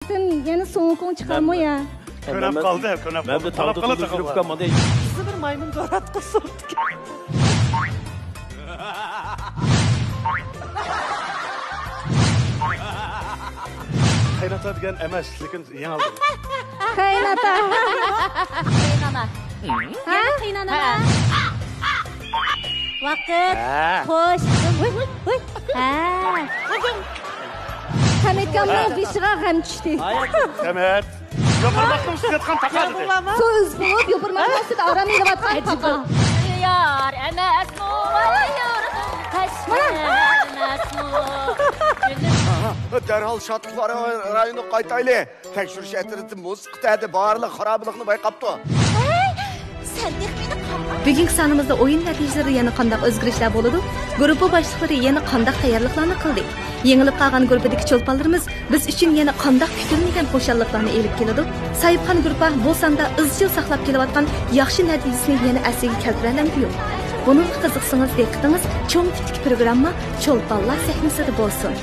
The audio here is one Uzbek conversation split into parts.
Baştım yeni soğukun çıkarmı ya. Könap kaldı, könap kaldı. Ben de tavda kılıp kalmadı. Sizi bir maymun doğratqa sorduk. Kaynata degan emas, lekin yeng aldım. Kaynata. Qaynana. Ha? Qaynana. Vaqt. Xo'sh. Ha. Hamitkamdan bishra ham tushdi. Demet. Yo'qolmoqni ustiyotgan taqadi. So'z bo'lib, yo'pirmoq ostida oram yeyotgan ajibi. Yar emasmi? Derhal şatlıkları rayonu qaytaylı. Tekşürüş etirdi, muzik dedi, bağırlık, xarabılıqni bayqaptı. Sen de beni qamma. Bugungi sanimizda o'yin natijalari yana qanday o'zgarishlar bo'ladi? Guruh boshliqlari yana qanday tayyorliklarni qildi? Yengilib qolgan guruhdagi cho'lponlarimiz biz uchun yana qanday kutilmagan xo'shalliklarni elib keladi? Sayibxon guruhi bu sanda izchil saqlab kelayotgan yaxshi natijasini yana asliga keltiradi. Bunun qiziqsangiz diqqatingiz cho'ng tiplik programma Cho'lponlar sahnasida bo'lsin.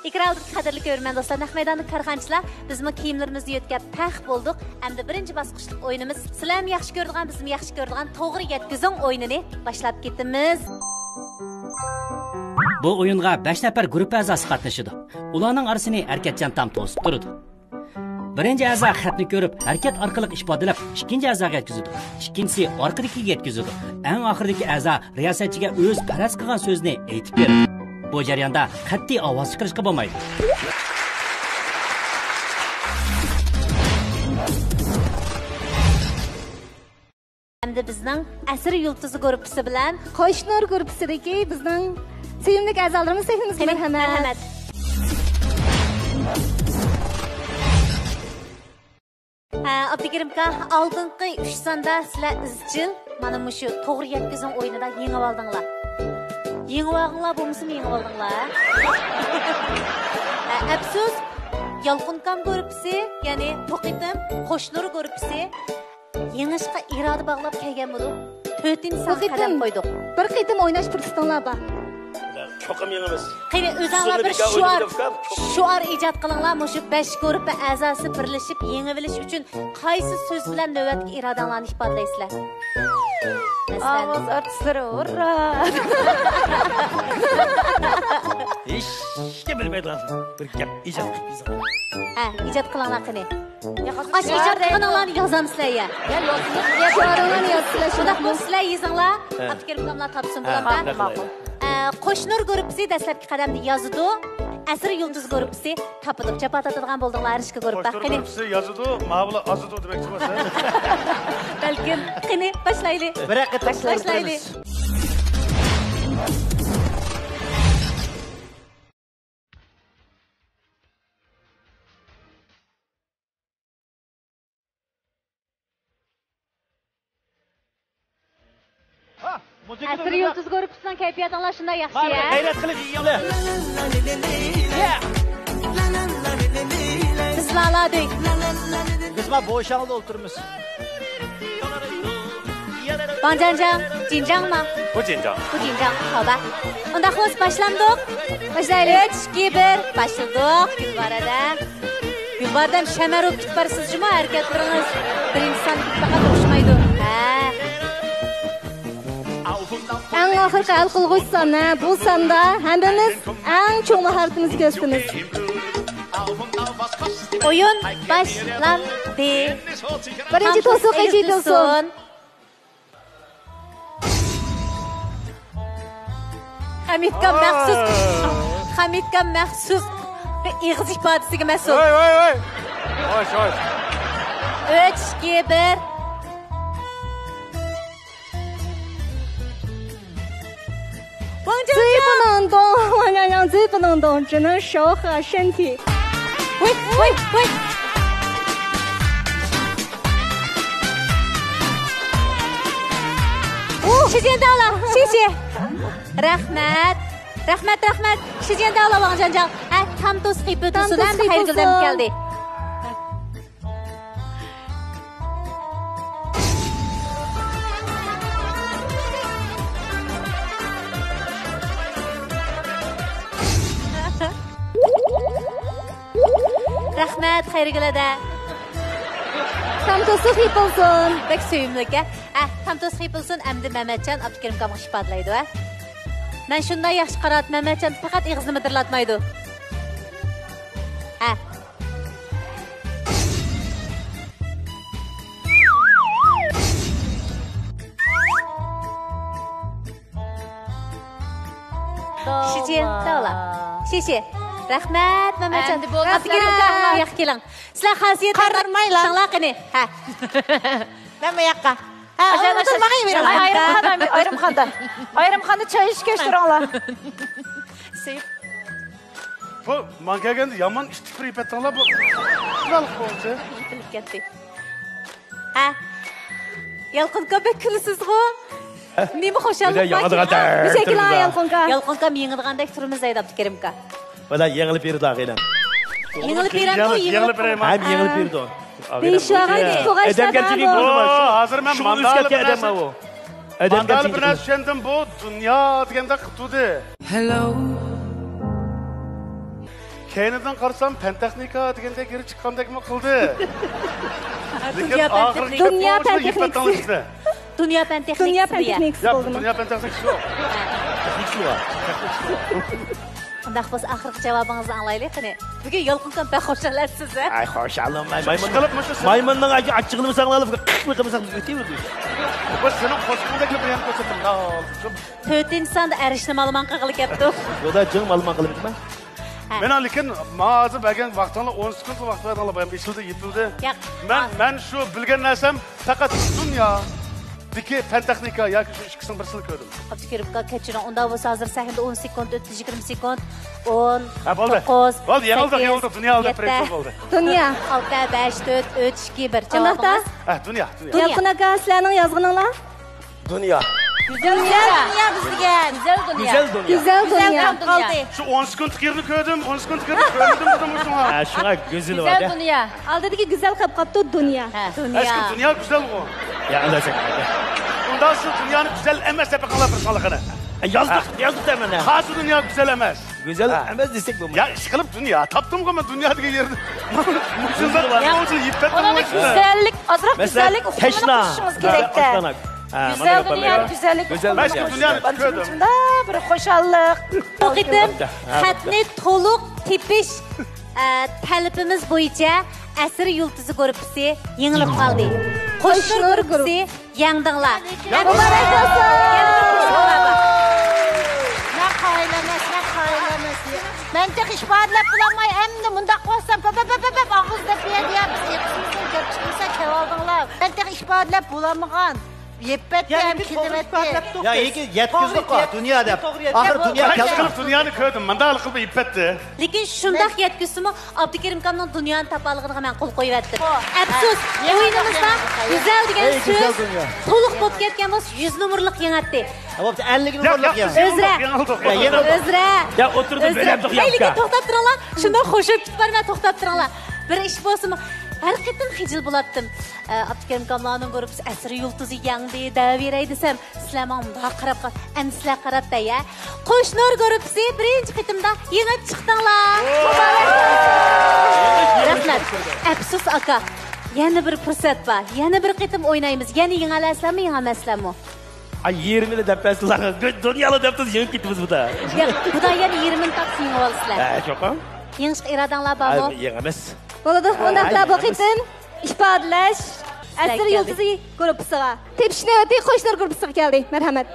İkraldık qadrli görmən dostlar, naq meydanlıq karxançılar, bizmi kiyimlərimizni yetkəb təx bolduq. Əmdə birinci basqıçlıq oyunumuz sizlər yaxşı gördüğün, bizim yaxşı gördüğün toğri yetkizin oyununu başlap ketdimiz. Bu oyunğa 5 nəfər qrup əzası qatnaşıdı. Ularning arasını Erketcan tam to'sib turdi. Birinci a'zo xatni ko'rib, harakat orqali ifodalab, ikkinchi a'zoga yetkazadi. Ikkinchisi orqadagiga yetkazadi. Eng oxiridagi a'zo riyosatchiga o'z faraz qilgan so'zni aytib beradi. Bu jarayonda qat'iy ovoz chiqarishga bo'lmaydi. Endi bizning Asr Yulduzi guruhi bilan Qo'shnur guruhidagi bizning sevimli a'zolarimiz sahnamizga marhamat. Abdukerimka oldingi 3 sonda sizlar izchil mana shu to'g'ri yetkazing o'yinida yengib oldinglar. Yengib oldinglar bo'lmasa yengib oldinglar. Afsus, Yolqinkan guruhi, ya'ni To'qitim, Qo'shnur guruhi yengishga iroda bog'lab kelgan bo'lib, 4-son qadam qo'ydik. Bir qitim o'ynash fursatlar bor. Çokum yengimiz. Qani o'zinglar bir shuar ijod qilinglar, shu 5 guruh a'zosi birlashib yengib olish uchun qaysi so'z bilan navbatga irodanglarni ifodalaysizlar? Ovoz artistlari, urra! Hech kim bilmaydi. Bir gap ijod qilibsiz. Ijod qilinglar qani. Ijod qilinglarni yozamsizlar ya. Shoirlarni yozsizlar. Shunda sizlar yozinglar, Abdukerimlar topsin bularga. Qo'shnur guruhi dastlabki qadamni yozdi. Asr Yulduz guruhi topilib javob atadigan bo'ldinglar ishga guruhda. Qo'shnur guruhi yozdi, ma'bula azidi demoqchi bo'lsa. Balkim qani boshlaylik. Biraqqa boshlaylik. Asr Yulduz guruhining kayfiyatinglar shunday yaxshi ya. G'ayrat qilib yeyinglar. Sizlarladik. Biz ma bo'shangda o'tirmiz. Banjanjang, Jinjangma? Bu Jinjang. Bu Jinjang, haba. Unda xo'sh boshlandik. Boshlaylik. 2 1 başladık. Gülbarada. Gülbardam shamarib kitbarsiz juma harakatlaringiz. Birinchi son faqat o'xshamaydi. Eng oxirgi hal qilg'uch sonni bu sonda hammamiz eng cho'ng mahoratimizni ko'rsatamiz. Oyun başlandı. Birinchi to'siq ejilsin. Hamidga maxsus ig'iz ifodasiga mas'ul. Voy. Hoş. 3 2 1 最不能动，王娘娘最不能动，只能手和身体。喂！时间到了，谢谢。Rahmat.时间到了，王江江。tam to'siq o'tisidan xayrguldan keldi. Rahmat, xayrigilada. Tam to'siq yipilsin. Bek söyümlükə. Tam to'siq yipilsin, əmdi Məhmədcan Abdukerim qamı ifadelaydı. Ben şundan yaxşı qarat, Məhmədcan faqat ağzını mıdırlatmaydı. Şişe, dağla. Şişe. Rahmat, Məhmədcan. Abdukerim qamı yax kelin. Sizler xasiyet Qarırmayla. Şanlaq ini. Nima yoqqa? O'tirmag'ay bering. Ayrimxonda choy ichib turinglar. Sevib. Bu man kelganda yomon ishni bir ipatanglar bu. Qilib qo'ydi. Bilib ketdi. Yalqınqa bek kulisiz-ku. Nima xo'shallik. Teşekkürler Yalqınqa. Yalqınqa yengilgandek turimiz ayda Abdukerimqa. Bana yengilip berdi ağayla. Yengilip beramku, Yengilip beraymi? Hem yengilip berdi o. Değişiğaydı, Edem gerçeği to'g'ashlar bu. Hazır ben Şunu mandalı üsketke edem o. Edem Mandalı bir gerçeği. narsa tushundim bu dunyo deganda qutudi. Hello. Keynidan qarasam pantexnika deganda geri chiqqandekmi qildi. Dünya pantexnika. Dünya pantexnikasi. Dünya pantexnikasi. Dünya pantexnikasi Ya bo'ldimi? dünya pantexnikasi yo'q. Hiç var. Undaq biz oxirgi javobingizni anglaylik qani. Bugun Yalqınqa bek xo'shalasiz a? Ay hoşallah Qilib mana shu maymundan açığını mı sağlayalım? Kıkmı kımısak öteyim mi? bu sening qo'shqundagi bilan ko'rsatim. To'rtinchi sonda arishni ma'lumot qilg'ili kelibdi. O da canım alman kalıp mı? Men lekin hozir bergan vaqtinglar 10 sekund vaqt berdinglar, bu ham eshildi, yetildi. Men shu bilgan narsam faqat dunyo diki pantexnika yoki shu ikkisini birsini ko'rdim. Abdukerimqa kechiring. Unda bo'lsa hozir sahnada 10 sekund o'tdi, 20 sekund. 10. Bo'ldi. 9. Bo'ldi, yengildi, dunyoda press bo'ldi. Dünya. 6, 5, 4, 3, 2, 1. Undaqda Dunyo. Yalqın aka sizlarning yozganinglar? Dünya. Güzel dünya bizga. Güzel dünya. Güzel dünya. Güzel dünya. Qoldi. Shu 10 sekundlik yerini ko'rdim, 10 sekundlik yerini ko'rdim shunga. Ha şuna gözünü var Güzel ya. dünya. Aldidagi güzel qilib qopdi dünya. Eski dunyo go'zal bu. Ya Allah sen. Undan shu dunyoni go'zal emas deb qilib birsalqini. Yazdık da hemen. Hozir dunyo go'zal emas. Güzel emas desek bu. Ya ish qilib dunyo topdim-ku men dunyo degan yerni. Mushunda o'zi yipatdim. Ona güzellik, azroq Mesela güzellik teşna. uqishimiz kerak-da. Güzel dünya, güzellik. Güzel Ben şu dünyani ko'rdim. Bunda bir xo'shallik. Bu qitim xatni to'liq tepish talabimiz bo'yicha Asr yulduzi guruhi yengilib qoldi. Qo'shnilar guruhi yangdinglar. Muborak bo'lsin. Ne qaylamas. Ben tek işbadlap bulamay emdi mundaq qo'ysam pap ağızda beriyapsiz. Yetsinsen gap chiqsa kevaldinglar. Ben tek işbadlap bulamagan. Yepetdim, kidiretdim. Ya iyi ki yetkizdik o dünya dep. Ahir dünya Ben ish kaldı. qilib dunyoni ko'rdim. Menda hali qilib yipatdi. Lekin shundaq yetkizsimi Abdukerim kamning dunyoni topalig'iga men qo'l qo'yibdim. Afsus, o'yinimizda güzel degan so'z to'liq bo'lib ketgan bo'lsa 100 nomerlik yangatdi. Ama 50 numaralık ya. O'zra. O'zra. Ya oturdum böyle yaptık Lekin yapka. to'xtab turinglar. Shundan qo'shib ketib men to'xtab turinglar. Bir ish bo'lsimi har qitim xijil bo'latdim. Abdukerim kamlarning guruhi Asr yulduzi yangdi daveray desam, sizlar menga qarab qol. Endi sizlar qarabda ya. Qo'shnilar guruhi birinchi qitimda yengib chiqdinglar. Rahmat. Afsus aka. Yana bir fursat bor. Yana bir qitim o'ynaymiz. Yana yengalasizlarmi, yengamasizlarmi? Ay 20'li depesler. Dünyalı depesiz yiyip gittiniz bu da. Ya, bu da yana 20 taksi yengib olasizlar. Çok ha? Yengish irodanglar bormi? Ay yengemez. Bo'ladi, undaqda bu qitim ifodalash Asr yulduzi guruhiga. Tepishni o'tib qo'shnilar guruhiga keldik. Marhamat.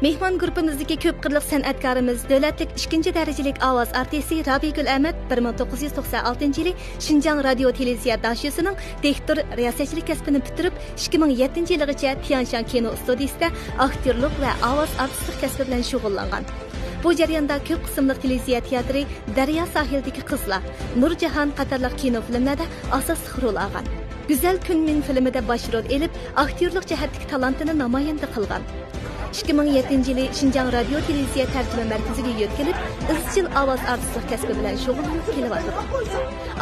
Mehmon guruhimizdagi ko'p qirliq san'atkorimiz, davlatlik 2 darajalik ovoz artisti Rabigul Ahmad 1996-yili Xinjiang radio televiziya dashiyasining texnik riyosatchilik kasbini bitirib, 2007-yilgacha Tianshan kino studiyasida aktyorlik va ovoz artistlik kasbi bilan shug'ullangan. Bu jarayonda ko'p qismli televiziya teatri, Daryo sahildagi qizlar, Nurjahon qatorliq kino filmlarda asosiy rol olgan. Güzel Kunmin filmida bosh rol elib, aktyorlik jihatdagi talantini namoyon qilgan. 2007-yili Xinjiang radio televiziya tarjima markaziga yetkazilib, izchil ovoz artistlik kasbi bilan shug'ullanib kelyapti.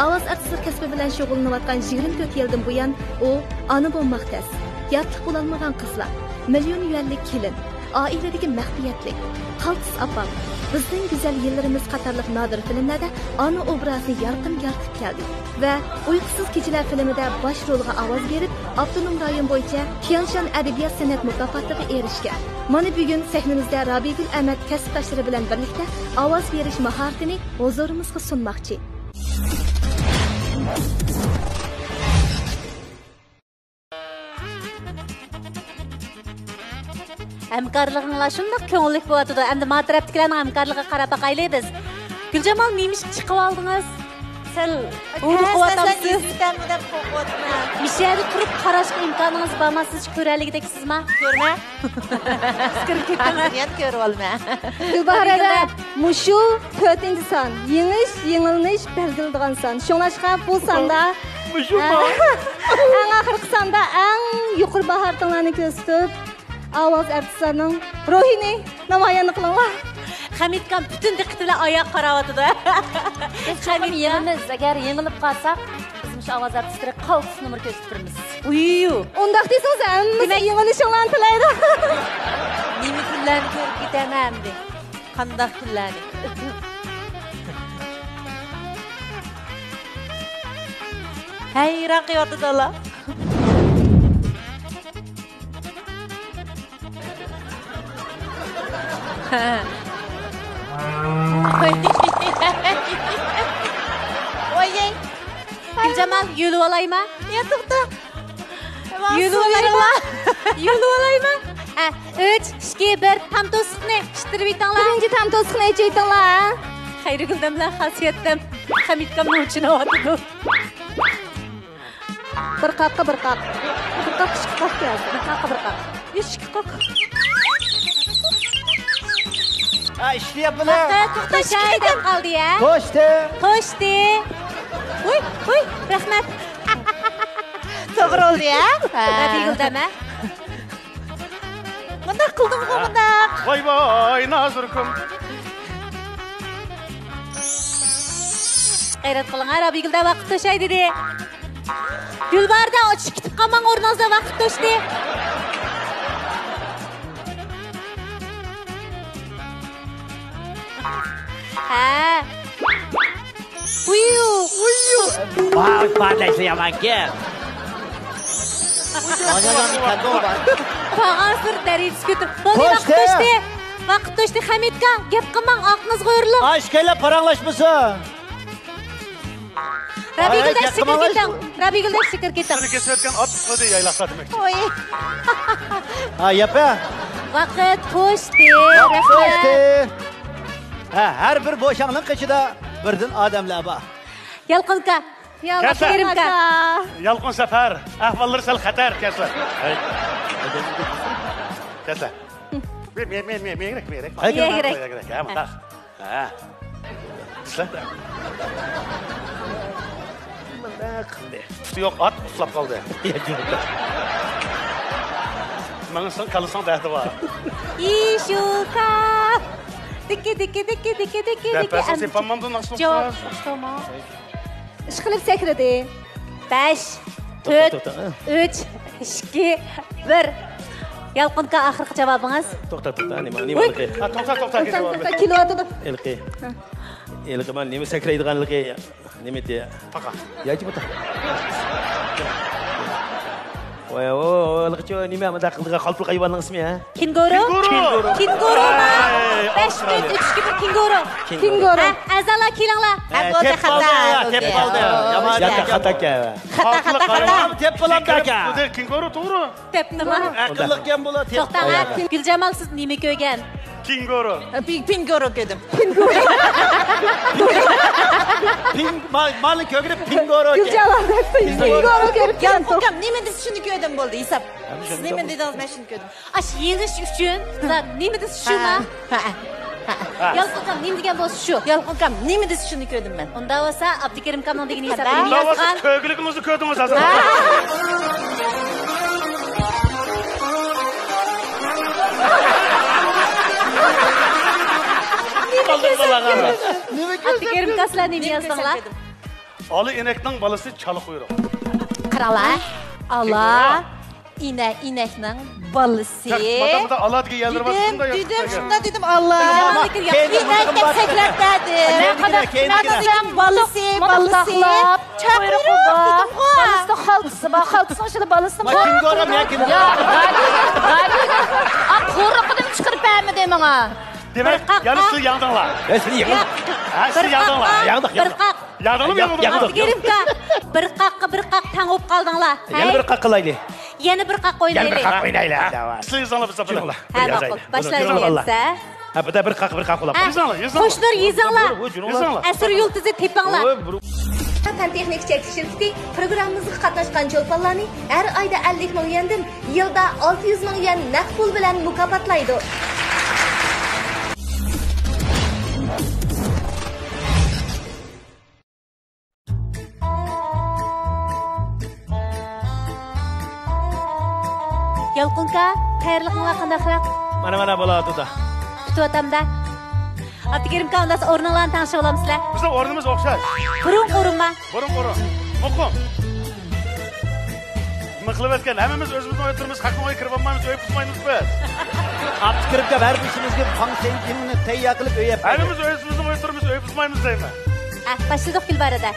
Ovoz artistlik kasbi bilan shug'ullanayotgan 24 yildan buyon u ona bo'lmoqdas, yotliq bo'lolmagan qizlar, million yuanlik kelin, oiladagi maxfiyatlik, qaltis apal, bizning go'zal yillarimiz qatorliq nodir filmlarda ona obrazni yorqin yaratib keldi va Uyqusiz kechalar filmida bosh rolga ovoz berib, avtonom rayon bo'yicha Tianshan adabiyot san'at mukofotiga erishgan. Mana bugun sahnamizda Robigul Ahmad kasbdoshlari bilan birlikda ovoz berish mahoratini huzurimizga sunmoqchi. Hamkorliginglar shunday ko'ngillik bo'lyapti. Endi ma tarafdagilarning hamkorligiga qarab baqaylik biz. Guljamal nemish chiqib oldingiz? Sen o'rib qo'yapsiz. deb qo'yapman. Mishani turib qarashga imkoningiz bormi? Siz ko'raligidaksizmi? Ko'rma. Kirib ketdingiz, yana ko'rib olma. Gulbahora mushu 4-chi son. Yengilish belgiladigan son. Shunlashqa bu sonda mushuma. Eng oxirgi sonda eng yuqori bahoratlarni ko'rsatib ovoz artistlarning ruhini namoyon qilinglar. Hamidkan bütün diqqati bilan oyoq qarayotdi. Hamid yengimiz agar yengilib qolsak, biz shu ovoz artistlari qaltis numar ko'rsatamiz. Uyyu. Undaq desangiz, hamma yengilishinglarni tilaydi. Nima kunlarni ko'rib ketaman de. Qanday kunlarni? Hayron qilyotdilar. Oye. Guljamal yulib olaymi? Ya to'xta. Yulib olaymi? Yulib olaymi? 3, 2, 1 tam to'siqni ishtirib etinglar. Birinchi tam to'siqni aytinglar. Xayriguldan bilan xasiyatim Hamidga mo'chinayotdi. Bir qaqqa bir qaq. Bir qaq chiqib keldi. Bir qaq bir qaq. Ishki qaq. Ha ishlayapmilar. To'xtashay deb qoldi ya. Qo'shdi. Voy, rahmat. To'g'ri oldi ya. Rabigildami? Bunda qildingmi bunda? Voy nazirkum. G'ayrat qiling, Rabigilda vaqt to'shay dedi. Gulbarda ochib ketib qolmang, o'rningizda vaqt to'shdi. Ha. Uyyu. Bak pardaysa yamanki. Pag'asir darajasiga ko'tarib. Bo'ldi vaqt to'shdi. Vaqt to'shdi Hamidga. Gap qilmang, oqingiz qo'yirilib. Ashkaylar paranglashmasa. Rabigilda shikir keting. Rabigilda shikir keting. Seni kesayotgan ot qildi yaylaqlar demek. Oy. Ha yapa. Vaqt to'shdi. Rahmat. Ha har bir bo'shanliq ichida birdan odamlar bor. Yalqinka. Kerimka. Yalqin safar. Ahvollar sal xatar kesa. Kesa. Men. Ha. Ha. Yo'q, ot uxlab qoldi. Mana sen qalasan dahdi bor. Ishuka. Dikki. Depasa sepamamda nasıl Yo'q, olsa? tamam. Ish qilib sakradi. 5, 4, 3, 2, 1. Yalqinka oxirgi javobingiz. To'xta, nima qilqi? Ha, to'xta. Kilovatida. Ilqi. Ilqi men nima sakraydiganligi nima deya? Taqa. Yaji bu ta. Voy, ilqicho nima bunday qildigan qalpli hayvonning ismi ha? Kenguru. 5, 4, 3, 2, 1 kenguru. Azala kelinglar. Tep qoldi. Yomon xataka. Tep bo'ladi aka. Bu kenguru to'g'ri. Tep nima? Aqlliqgan bo'ladi. To'xtang. Guljamal siz nima ko'rgan? Kenguru. Pingoro kedim. Malni ko'girib pingoro. Guljamal pingoro ko'rib keldi. Ukam nima desiz shuni ko'rdim bo'ldi, hisob. Siz nima dedingiz, men shuni ko'rdim. Ash yengish uchun nima desiz shumi? Yalqinqam nima degan bo'lsa shu. Yalqinqam nima desiz shuni ko'rdim men. Unda bo'lsa Abdukarim kamning degan hisobini Davası yozgan. köylüğümüzü köydünüz hazır. Abdukarim kaslar nima yozdinglar? Ali inekten balısı çalı kuyruğu. Qirala. Allah. inekning balisi. Madamda Allah diye yalvarmasın da Dedim şunda dedim Allah. İnekte sekretlerdi. Ne kadar sen balisi. Çapırıp dedim o. Balısı haltısı bak. Haltısının şöyle balısını Ma kim görüm ya kim? Ya korkudım çıkarıp beğenmedim ona. Demek yarısı yandınlar. Siz yakın. Siz yandınlar. Yandık. Yandın mı yandın? Yandık. Kerimka bir qaq tangıp qaldыңlar. Yana bir qaqqilaylı. Yana bir qaq oynaylı. Yana bir qaq oynaylı. Siz izanla biz yapalım. Ha ma'qul. Boshlaymiz. Ha bu da bir qaq olab. İzanla. Qo'shnilar yezinglar. Asr yulduzi tepinglar. Pantexnik chekish shirkati programmamizga qatnashgan cho'lponlarni har oyda 50 ming yendan yilda 600 ming yen naqd pul bilan mukofotlaydi. Yalqinka, xayrliqinglar qandaqroq? Mana bo'ladi. Kutib o'tamda. Kerimka, unda o'rninglarni tanishib olamsizlar. Bizning o'rnimiz o'xshash. Burun-burunma. Burun. Muqim. Nima qilib o'tgan? Hammamiz o'zimizning o'tirimiz, haqni o'y kirib olmaymiz, o'y tutmaymiz biz. Kiribga har bir ishimizga funksiyani tayyor qilib o'yapmiz. Hammamiz o'zimizning o'tirimiz, o'y tutmaymiz deyman. Başladık Gülbarada.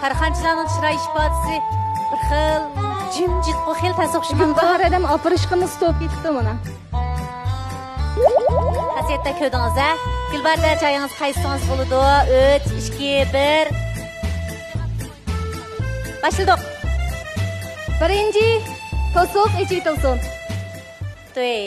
Karxanchilarning chiroy ifodasi bir xil jimjit, bu xil tasavvur qilib. Gulbaharadam opirishqimiz to'p ketdi mana. Xasiyatda ko'rdingiz-a? Gulbarada joyingiz qaysingiz bo'ladi? 3, 2, 1. Başladık. Birinchi to'siq ichib to'sin. To'y.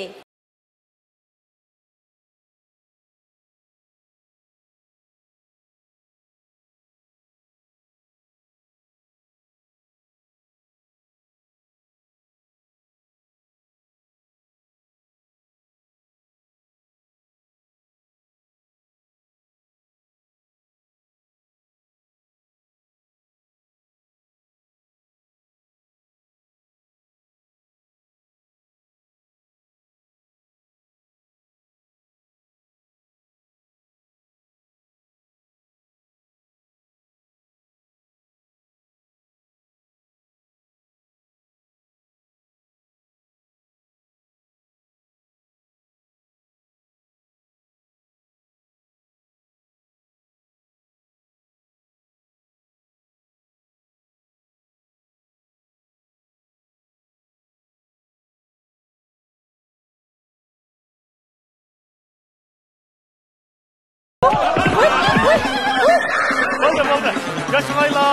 Oldu. Yaşamayla.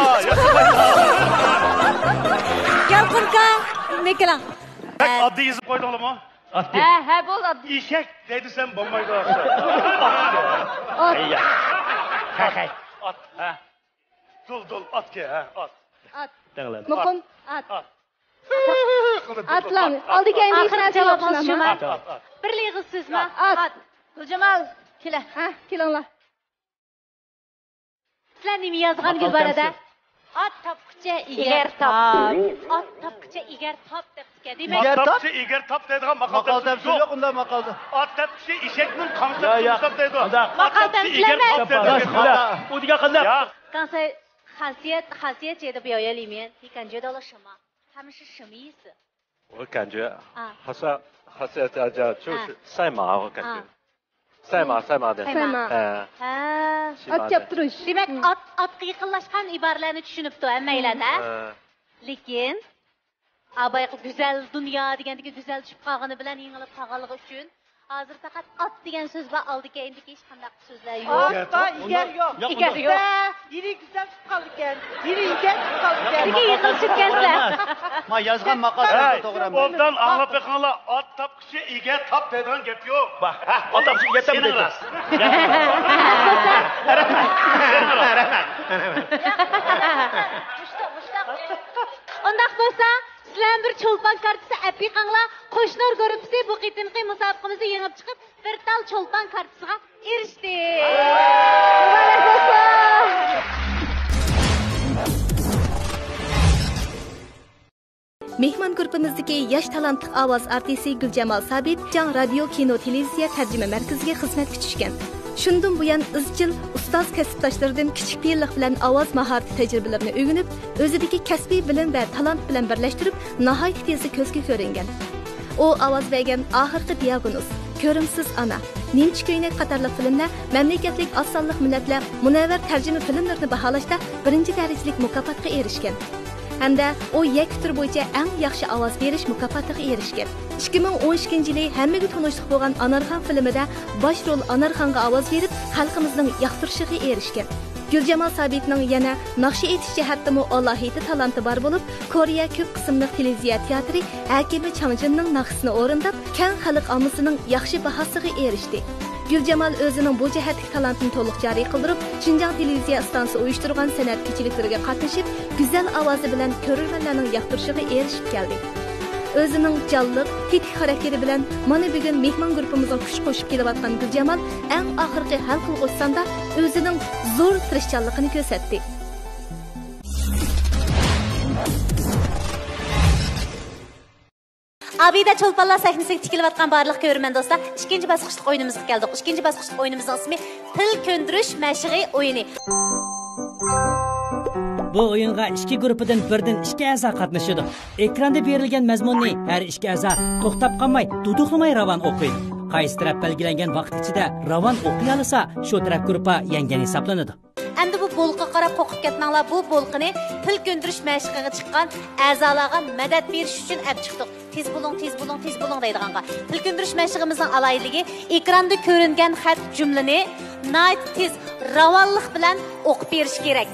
Yalqinka, ne kelang? Addi yazıp koydun mu? Ha bo'ldi. İşek dedi sen bombaydı. Ot. At. Dul at ki ha at. At. Danglan. Muqim at. Atlan. Oldiga endi hech narsa yo'q shunami? At. Birliği sizmi? At. Guljamal, kela. Ha, kelinglar. Sizlar nima yozgan Gulbarada? Ot topqicha egar top. Ot topqicha egar top debdi. Demak, At tapçı iger tap dediğin makal tapçı yok. Unda maqolda. At tapçı işekmin kamsa tutap dedi. Makal tapçılar U diga qildi. Kansa xasiyet yedi bu yo'ya limen. Hikan joda la shama. Hamish shamiisi. 我感觉好像大家就是赛马，我感觉赛马的， Ot chaptirish. Demak, otga yaqinlashgan iboralarni tushunibdi hammanglarda. Lekin abay go'zal dunyo degandagi go'zal tushib qolgani bilan yengilib qolganligi uchun hozir faqat ot degan so'z va oldiga endi hech qanday so'zlar yo'q. İger yok. Yine güzel çıkalım gel. Yine güzel çıkalım gel. Nega yiqilishib kelsizlar? Ma yozgan maqolada to'g'ri. Ondan anlap bakınla at tapçı iger tap dediğin gep yok. Bak, ot tapçı iger tap dedi. Undaq bo'lsa, sizlar bir cho'lpon kartasi apiqanglar, qo'shnilar guruhi bu qitimqi musobaqamizni yengib chiqib, bir tal cho'lpon kartasiga erishdi. Mehmon guruhimizdagi yosh talantli ovoz artisti Guljamal Sabit Jang radio kino televiziya tarjima markaziga xizmatga tushgan. Shundan buyon izchil ustoz kasbdoshlaridan kichik piyillik bilan ovoz mahorati tajribalarini o'rganib, o'zidagi kasbiy bilim va talant bilan birlashtirib, nihoyat tezda ko'zga ko'ringan. U ovoz bergan oxirgi diagnuz, ko'rimsiz ana, Nemchi ko'ynak qatorliq filmlar mamlakatlik oz sonliq millatlar munavvar tarjima filmlarini baholashda birinchi darajalik mukofotga erishgan. Hamda u yakka tur bo'yicha eng yaxshi ovoz berish mukofotiga erishgan. 2012-yili hammaga tanishliq bo'lgan Anarxon filmida bosh rol Anarxonga ovoz berib, xalqimizning yoqtirishiga erishgan. Guljamal Sabitning yana naqshi etish jihatdami alohida talanti bor bo'lib, Koreya ko'p qismli televiziya teatri Hakimi Changjinning naqsini o'rindab, keng xalq ommasining yaxshi bahosiga erishdi. Guljamal o'zining bu jihatdagi talantini to'liq joriy qildirib, Xinjiang televiziya stansiyasi uyushtirgan san'at kechiliklariga qatnashib, go'zal ovozi bilan ko'ruvchilarning yoqtirishiga erishib keldi. O'zining jonliq, tetik xarakteri bilan mana bugun mehmon guruhimizga kuch qo'shib kelayotgan Guljamal eng oxirgi hal qilg'uchsanda o'zining zo'r tirishchanligini ko'rsatdi. Abida Cho'lponlar sahnasiga tikilayotgan barliq ko'rman do'stlar, ikkinchi bosqichlik o'yinimizga keldik. Ikkinchi bosqichlik o'yinimizning ismi til ko'ndirish mashg'i o'yini. Bu o'yinga ikki guruhdan birdan ikki a'zo qatnashadi. Ekranda berilgan mazmunni har ikki a'zo to'xtab qolmay, duduqlamay ravon o'qiydi. Qaysi taraf belgilangan vaqt ichida ravon o'qiy olsa, shu taraf guruhi yenggan hisoblanadi. Endi bu bolqa qarab qo'qib ketmanglar. Bu bolqani til ko'ndirish mashg'iga chiqqan a'zolarga madad berish uchun olib chiqdik. Tez bo'ling, tez bo'ling, tez bo'ling deydiganga. Til ko'ndirish mashg'imizning aloyligi ekranda ko'ringan xat jumlani nihoyat tez ravonlik bilan o'qib berish kerak.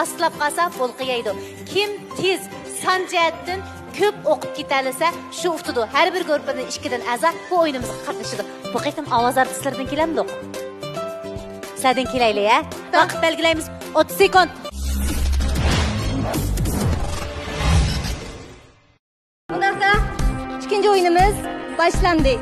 Aslab qolsa bolqa yeydi. Kim tez son jihatdan ko'p o'qib ketalasa, shu uftidi. Har bir guruhdan 2 dan a'zo bu o'yinimizga qatnashadi. Bu qitim ovoz artistlardan kelamdi. Sizlardan kelaylik, ha? Vaqt belgilaymiz. 30 sekund. Undaqda ikinci o'yinimiz boshlandi.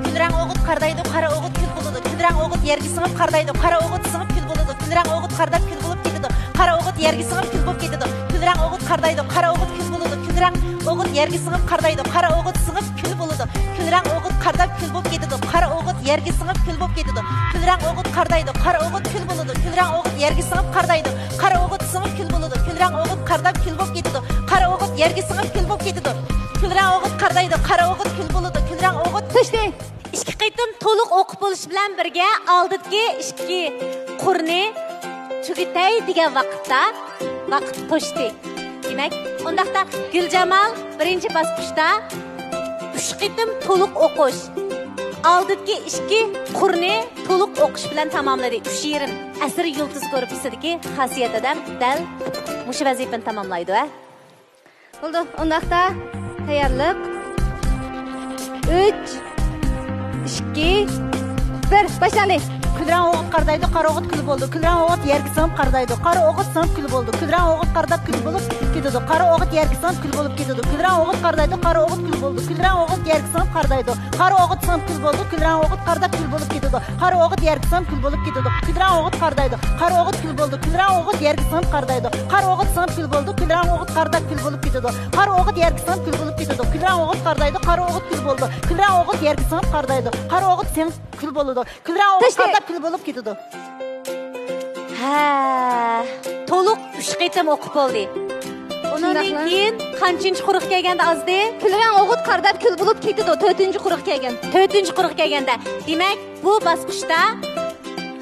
Külrang o'g'it qardaydi, qara o'g'it kul bo'ladi. Külrang o'g'it yerga singib qardaydi, qara o'g'it singib kul bo'ladi. Külrang o'g'it qardab kul bo'lib ketadi. Qara o'g'it yerga singib kul bo'lib ketadi. Külrang o'g'it qardaydi, qara o'g'it kul bo'ladi. Külrang o'g'it yerga singib qardaydi, qara o'g'it singib kul bo'ladi. Külrang o'g'it qardab kul bo'lib ketadi. Qara o'g'it yerga singib kul bo'lib ketadi. Külrang o'g'it qardaydi, qara o'g'it kul bo'ladi. Külrang o'g'it yerga singib qardaydi, qara o'g'it singib kul bo'ladi. Külrang o'g'it qardab kul bo'lib ketadi. Qara o'g'it yerga singib kul bo'lib ketadi. Külrang o'g'it qardaydi, qara o'g'it kul bo'ladi. Külrang o'g'it Tishdi. Ikki qitim to'liq o'qib bo'lish bilan birga oldingi ikki qurni tugitay degan vaqtda vaqt to'shdi. Demak, undaqda Guljamal birinchi bosqichda 3 qitim to'liq o'qish, oldingi ikki qurni to'liq o'qish bilan tamomladi. 3 yerim asr yulduz guruhisidagi xosiyatidan dal mush vazifani tamomlaydi, ha? Bo'ldi. Undaqda tayyorlik. 3 2 1 boshlandi. Külrang o'g'it qardaydi, qara o'g'it kul bo'ldi. Külrang o'g'it yerga singib qardaydi, qara o'g'it singib kul bo'ldi. Külrang o'g'it qardab kul bo'lib ketadi, qara o'g'it yerga singib kul bo'lib ketadi. Külrang o'g'it qardaydi, qara o'g'it kul bo'ldi. Külrang o'g'it yerga singib qardaydi, qara o'g'it singib kul bo'ldi. Külrang o'g'it qardab kul bo'lib ketadi, qara o'g'it yerga singib kul bo'lib ketadi. Külrang o'g'it qardaydi, qara o'g'it kul bo'ldi. Külrang o'g'it yerga singib qardaydi, qara o'g'it singib kul bo'ldi. Külrang o'g'it qardab kul bo'lib ketadi, qara o'g'it yerga singib kul bo'lib ketadi. Külrang o'g'it qardaydi, qara o'g'it kul bo'ldi. Külrang o'g'it yerga singib qardaydi, qara o'g'it singib kul bo'ladi. Külrang o'g'it qardab kul bo'lib ketadi. Ha, to'liq 3 qitim o'qib bo'ldi. Undan keyin qanchinchi quruq kelganda azdi? Külrang o'g'it qardab kul bo'lib ketdi. 4-chi quruq kelgan. 4-chi quruq kelganda. Demak, bu bosqichda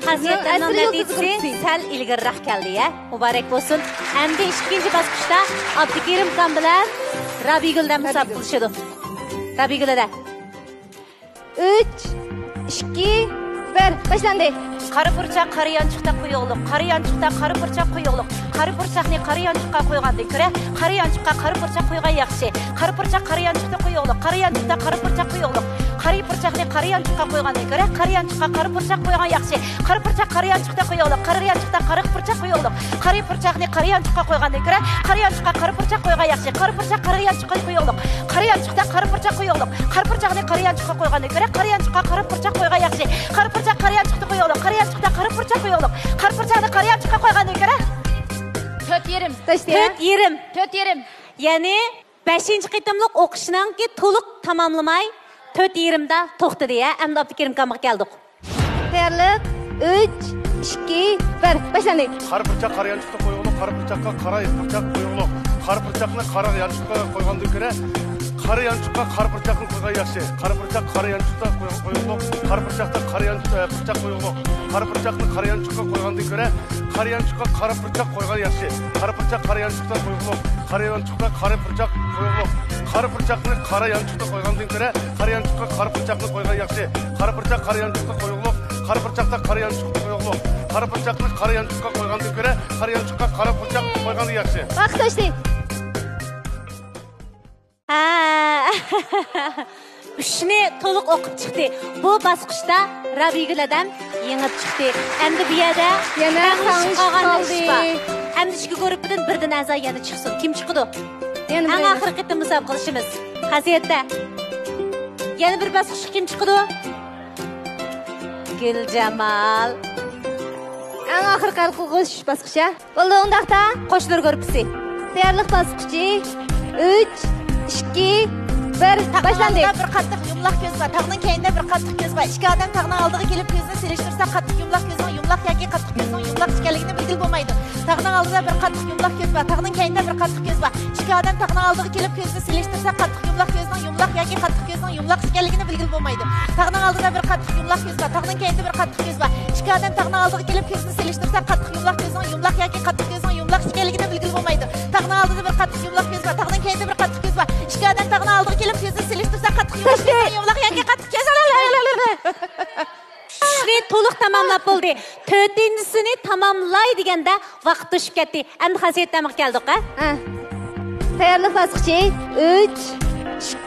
xosiyatlarning natijasi sal ilgariroq keldi, ya. Muborak bo'lsin. Endi ikkinchi bosqichda Abdukerim Xon bilan Rabiguldan musobaqa qilishadi. Rabigulda 3 2 1 boshlandi. Qari burchaq qari yanchiqda qo'yoqliq, qari yanchiqda qari burchaq qo'yoqliq. Qari burchaqni qari yanchiqqa qo'ygandan ko'ra, qari yanchiqqa qari burchaq qo'ygan yaxshi. Qari burchaq qari yanchiqda qo'yoqliq, qari yanchiqda qari burchaq qo'yoqliq. Qari burchaqni qari yanchiqqa qo'ygandan ko'ra, qari yanchiqqa qari burchaq qo'ygan yaxshi. Qari burchaq qari yanchiqda qo'yoqliq, qari yanchiqda qari burchaq qo'yoqliq. Qari burchaqni qari yanchiqqa qo'ygandan ko'ra, qari yanchiqqa qari burchaq qo'ygan yaxshi. Qari burchaq qari yanchiqqa qo'yoqliq. Qari yanchiqda qari burchaq qo'yoqliq. Qari burchaqni qari yanchiqqa qo'ygandan ko'ra, qari yanchiqqa qari burchaq qo'ygan yaxshi. Qari burchaq qari yanchiqda qo'yoqliq, qari yanchiqda qari burchaq qo'yoqliq. Qari burchaqni qari yanchiqqa qo'ygandan ko'ra 4 yerim. 4 yerim. 4 yerim. Ya'ni 5-chi qitimliq o'qishdanki to'liq tamomlamay 4 yerimda to'xtadi, ya. Endi Abdukerim Xonga keldik. Tayyorlik. 3, 2, 1. Başlandı. Qora burchak qora yanchukka qo'ygulik, qora burchakqa qora burchak qo'ygulik. Qora burchakni qora yanchukka qo'ygandan ko'ra qora yanchukka qora burchakni qo'ygan yaxshi. Qora burchak qora yanchukka qo'ygulik, qora burchakda qora burchak qo'ygulik. Qora burchakni qora yanchukka qo'ygandan ko'ra qora yanchukka qora burchak qo'ygan yaxshi. Qora burchak qora yanchukka qo'ygulik, qora yanchukka qora burchak qo'ygulik. Qora burchakni qora yanchukka qo'ygandan ko'ra qora yanchukka qora burchakni qo'ygan yaxshi. Qora burchak qora yanchukka qo'ygulik, qora burchakda qora yanchukka qo'ygulik. Qora burchakni qora yanchukka qo'ygandan ko'ra qora yanchukka qora burchak qo'ygan yaxshi. Vaqt o'tdi. Üçünü to'liq o'qib chiqdi. Bu bosqichda Rabigul odam yengib chiqdi. Endi bu yerda yana qoldi. Endi ikki guruhdan birdan a'zo yana chiqsin. Kim chiqdi? Yana eng oxirgi qitim musobaqa qilishimiz. Qasiyatda yana bir bosqich kim chiqdi? Guljamal. Eng oxirgi qilg'ish bosqichi. Bo'ldi, undaqda qo'shnilar guruhi. Tayyorlik bosqichi 3, 2, 1. Başlandı. Bir qattiq yumloq ko'z bor. Tag'ning keyinda bir qattiq ko'z bor. Ikki odam tag'ning oldiga kelib ko'zni selishtirsa, qattiq yumloq ko'zning yumloq yoki qattiq ko'zning yumloq ekanligini bilgil bo'lmaydi. Tag'ning oldida bir qattiq yumloq ko'z bor. Tag'ning keyinda bir qattiq ko'z bor. Ikki odam tag'ning oldiga kelib ko'zni selishtirsa, qattiq yumloq ko'zning yumloq yoki qattiq ko'zning yumloq ekanligini bilgil bo'lmaydi. Tag'ning oldida bir qattiq yumloq ko'z bor. Tag'ning keyinda bir qattiq ko'z bor. Ikki odam tag'ning oldiga kelib ko'zni selishtirsa, qattiq yumloq ko'zning yumloq yoki qattiq ko'zning yumloq ekanligini bilgil bo'lmaydi. Tag'ning oldida bir qattiq yumloq ko'z bor. Tag'ning keyinda bir qattiq ko'z bor. Ikki odam tag'ning oldiga kelib ko'zni selishtirsa, qattiq yumloq yoki qattiq ko'z. Shuni to'liq tamomlab bo'ldi. 4-sini tamomlay deganda vaqt o'tib ketdi. Endi xasiyatdan keldik, ha? Tayyorlik bosqichi 3,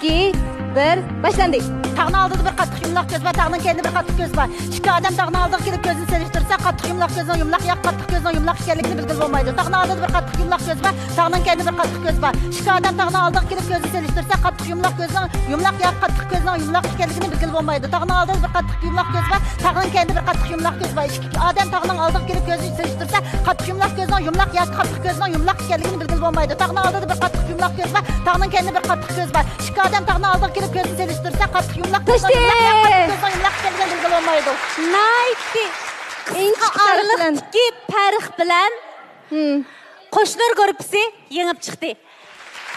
2, 1. Başlandı. Tag'ning oldida bir qattiq yumloq ko'z bor, tag'ning keyinda bir qattiq ko'z bor. Ikki odam tag'ning oldiga kelib ko'zni selishtirsa, qattiq yumloq ko'zning yumloq yoki qattiq ko'zning yumloq ekanligini bilgil bo'lmaydi. Tag'ning oldida bir qattiq yumloq ko'z bor, tag'ning keyinda bir qattiq ko'z bor. Ikki odam tag'ning oldiga kelib ko'zni selishtirsa, qattiq yumloq ko'zning yumloq yoki qattiq ko'zning yumloq ekanligini bilgil bo'lmaydi. Tag'ning oldida bir qattiq yumloq ko'z bor, tag'ning keyinda bir qattiq yumloq ko'z bor. Ikki odam tag'ning oldiga kelib ko'zni selishtirsa, qattiq yumloq ko'zning yumloq yoki qattiq ko'zning yumloq ekanligini bilgil bo'lmaydi. Tag'ning oldida bir qattiq yumloq ko'z bor, tag'ning keyinda bir qattiq ko'z bor. Ikki odam tag'ning oldiga kelib ko'zni selishtirsa, qattiq yumloq ko'zning Nayti. Aralıqdaki farq bilan qo'shnilar guruhi yengib chiqdi.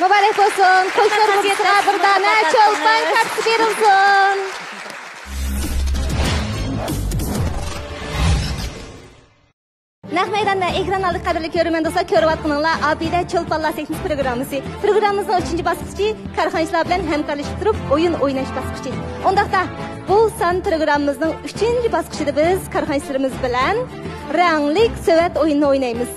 Muborak bo'lsin. Qo'shnilar guruhiga bir dona cho'lpon kartasi berilsin. Naq maydonda ekran oldi qadrli ko'ruvchi do'stlar, ko'ryapsizlar. Abida cho'lponlar sekmisi programmasi. Programmamizning 3-bosqichi korxonachilar bilan hamkorlashib turib o'yin o'ynash bosqichi. Undaqda bu son programmamizning 3-bosqichida biz korxonachilarimiz bilan rangli savat o'yinini o'ynaymiz.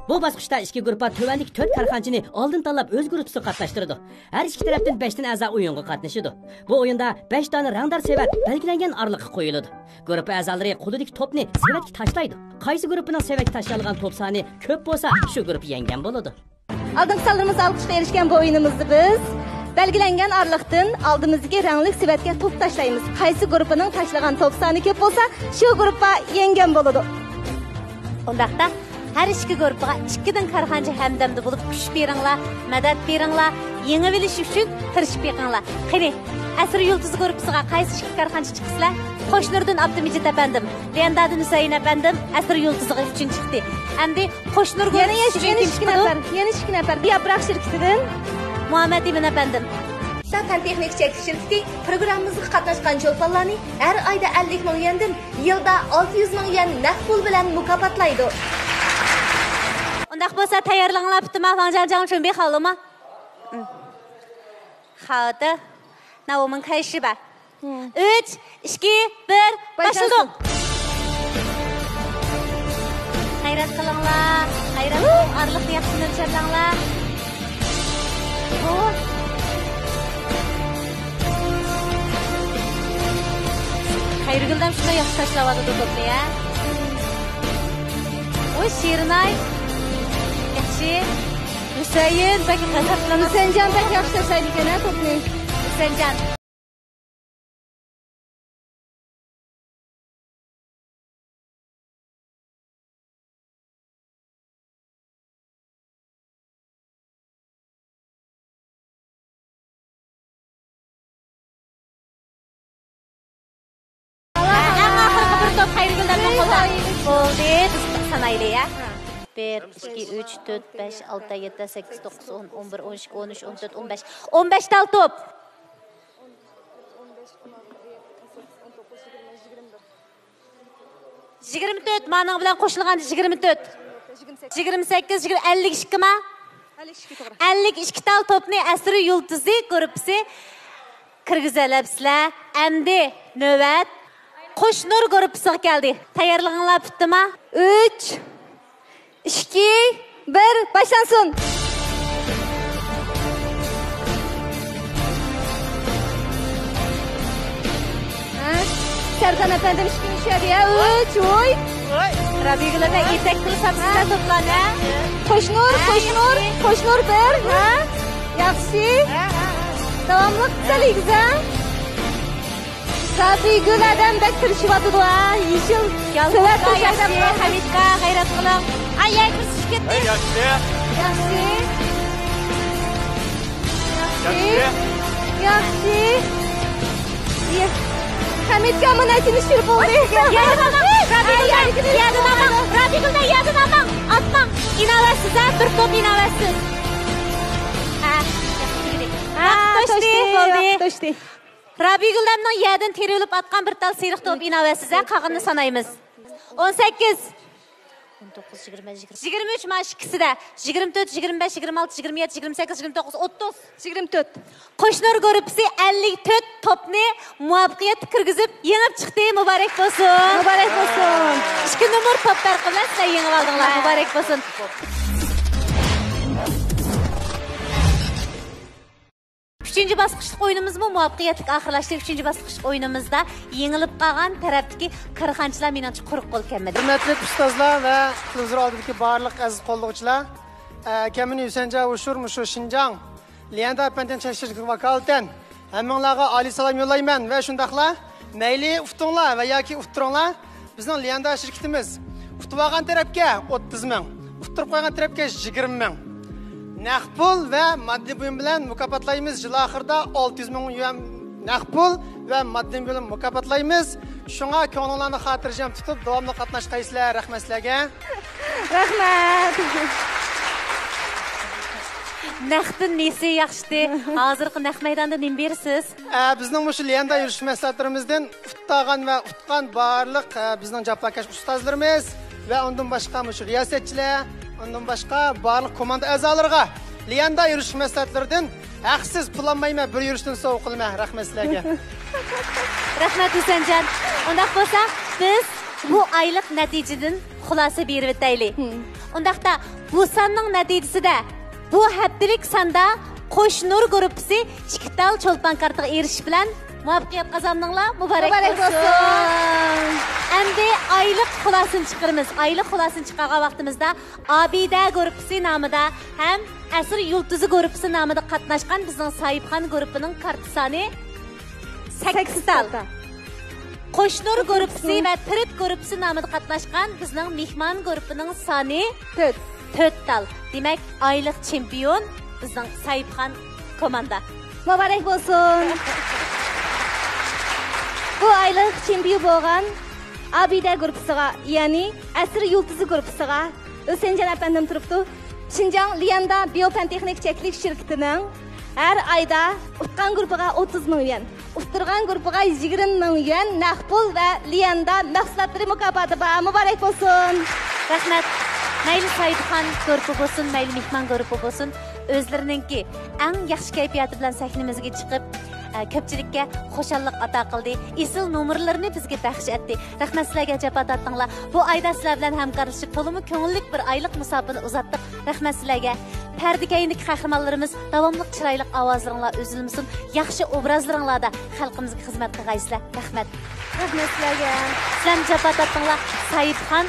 Bu bosqichda ikki guruhga tövənlik 4 karxanchini oldin tanlab o'z guruhida qatnashtirdi. Har ikki tarafdan 5 dan a'zo o'yinga qatnashadi. Bu o'yinda 5 dona rangdor savat belgilangan oraliqqa qo'yiladi. Guruh a'zolari qo'lidagi to'pni savatga tashlaydi. Qaysi guruhning savatga tashlangан to'p soni ko'p bo'lsa, shu guruh yengan bo'ladi. Oldingi sonlarimiz olqishga erishgan bu o'yinimizni biz belgilangan oraliqdan oldimizdagi rangli savatga to'p tashlaymiz. Qaysi guruhning tashlagan to'p soni ko'p bo'lsa, shu guruhga yengan bo'ladi. Undaqda her iki guruhga ikkidan karxanchi hamdamda bo'lib kuch beringlar, madad beringlar, yengib olish uchun tirishib beringlar. Qani, Asr Yulduzi guruhiga qaysi ikki karxanchi chiqsizlar? Qo'shnilardan Abdumijid apandim, Leandadin Husayn apandim Asr Yulduziga uchun chiqdi. Endi qo'shnilar guruhi yana ikki nafar Yaproq shirkatidan Muhammad Ibn apandim. Fan texnik çekiş şirketi programmamızga qatnashgan cho'lponlarni har oyda 50 ming yendan yilda 600 ming yen naqd pul bilan mukofotlaydi. Undaq bo'lsa tayyorlanlar bitima Wang准备好了吗？好的，那我们开始吧。3, 2, 1, başladı. Hayrat qilinglar, hayrat orliqni yaxshi o'lchamlanglar. Xayriguldan shunday yaxshi tashlab oldi to'pni, ya. Oy, Şirinay. Yaxshi. Husayn, baki g'azablanib. Husaynjon bak yaxshi tashlaydi ekan, to'pni. Husaynjon. top Xayrigullarning qo'lida. Bo'ldi, biz sanayli ya. 1, 2, 3, 4, 5, 6, 7, 8, 9, 10, 11, 12, 13, 14, 15. 15 tal top. 24, maning bilan qo'shilgan 24. 28, 52 mi? 52 tal topni Asri Yulduzi gruppasi kirgizalabsizlar. Endi navbat Qo'shnur gruppasiga keldi. Tayyorlig'inglar bitdimi? 3, 2, 1, başlansın. Serkan efendim şimdi şöyle ya. 3, oy. Rabigulada etek kılsam sizler toplan ha. Qo'shnur, Qo'shnur 1, ha? Yaxshi. Davomli qilsangiz ha. Rabiguladan da kirishyapti ha. Yeshil. Sevat Yaxshi, Hamidga g'ayrat qiling. Ay, kirishib ketdi. Yaxshi. Yaxshi. Yaxshi. Yaxshi. Hamidga mana tinishtirib bo'ldi. Rabigulda yadin amang. Atmang. İnavasiz ha, bir top inavasiz. Ha, to'shdi. Rabigullarning yadin terilib atgan bir tal seriq top inavasiz ha, qag'inni sanaymiz. 18 19, 20, 23 maş ikisida. 24, 25, 26, 27, 28, 29, 30. 24. Qo'shnur gruppasi 54 topni muvaffaqiyat kirgizib yengib chiqdi. Muborak bo'lsin. Muborak bo'lsin. 2 nomer top farqi bilan sizlar yengib oldinglar. Muborak bo'lsin. Üçüncü basqıçlıq oyunumuzmu muvaffaqiyatli oxirlashdi. Üçüncü basqıçlıq oyunumuzda yengilib qolgan tarafdagi qarxanchilar menimcha quruq qo'l kelmadi. Hurmatli ustozlar va televizor oldidagi barliq aziz qo'llovchilar, Kamini Husaynja Ushur Mushu Shinjang Lianda Panten Chashirlik vakolatan hammanglarga oliy salom yo'llayman va shundaqla mayli uftinglar va yoki uftiringlar bizning Lianda shirkatimiz uftib olgan tarafga 30 ming, uftirib qo'ygan tarafga 20 ming naqd pul va moddiy buyum bilan mukofotlaymiz. Yil oxirida 600 ming yuan naqd pul va moddiy buyum mukofotlaymiz. Shunga ko'ngillarni xotirjam tutib davomli qatnashqaysizlar. Rahmat sizlarga. Rahmat. Naqdin nesi yaxshi? Hozirgi naq maydonda nima berasiz? Bizning shu Lianda yurish mahsulotlarimizdan uftagan va uftgan barliq bizning japlakash ustozlarimiz va undan boshqa shu riyosatchilar, ondan başqa barliq komanda a'zolariga Lianda yurish mahsulotlaridan haqsiz pul olmayman, bir yurishdan sovg'a qilma. Rahmat sizlarga. Rahmat Husanjon. Undaq bo'lsa, biz bu oylik natijadan xulosa berib o'taylik. Undaqda bu sonning natijasida bu haftalik sonda Qo'shnur gruppasi 2 tal cho'lpon kartiga erishish bilan muvaffaqiyat qozondinglar. Muborak bo'lsin. Endi oylik xulosani chiqaramiz. Oylik xulosani chiqargan vaqtimizda Abida gruppasi nomida ham Asr Yulduzi gruppasi nomida qatnashgan bizning Soyibxon gruppining karti soni 8 tal. Qo'shnur gruppasi va Tirit gruppasi nomida qatnashgan bizning Mehmon gruppining soni 4 tal. Demak, oylik chempion bizning Soyibxon komanda. Muborak bo'lsin. Bu aylık çempiyon bo'lgan Abida gruppasiga, ya'ni Asr Yulduzi gruppasiga Husaynjon efendim turibdi. Shinjang Lianda Biopantexnik cheklik shirkatining har oyda utgan gruppiga 30 ming yuan, uftirgan gruppiga 20 ming yuan naqd pul va Lianda mahsulotlari mukofoti bor. Muborak bo'lsin. Rahmat. Mayli Soyibxon gruppi bo'lsin, mayli Mehmon gruppi bo'lsin, o'zlarininki eng yaxshi kayfiyati bilan sahnamizga chiqib ko'pchilikka xushallik ato qildi. Esil nomerlarini bizga baxsh etdi. Rahmat sizlarga javob atdinglar. Bu oyda sizlar bilan hamkorlashib, to'liq ko'ngillik bir oylik musobaqani uzatdik. Rahmat sizlarga. Pardikayindagi qahramonlarimiz davomli chiroyli ovozlaringlar uzilmasin. Yaxshi obrazlaringlarda xalqimizga xizmat qilgaysizlar. Rahmat. Rahmat sizlarga. Sizlar javob atdinglar. Soyibxon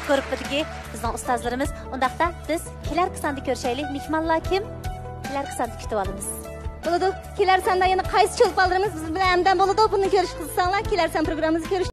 gruppidagi bizning ustozlarimiz. Undaqda biz kelarki sonda ko'rishaylik. Mehmonlar kim? Kelarki sonda kutib olamiz. Bo'ladi. Kelar sonda yana qaysi cho'lponlarimiz biz bilan hamdam bo'ladi. Buni ko'rish qilsanglar, kelar son programmamizni ko'rish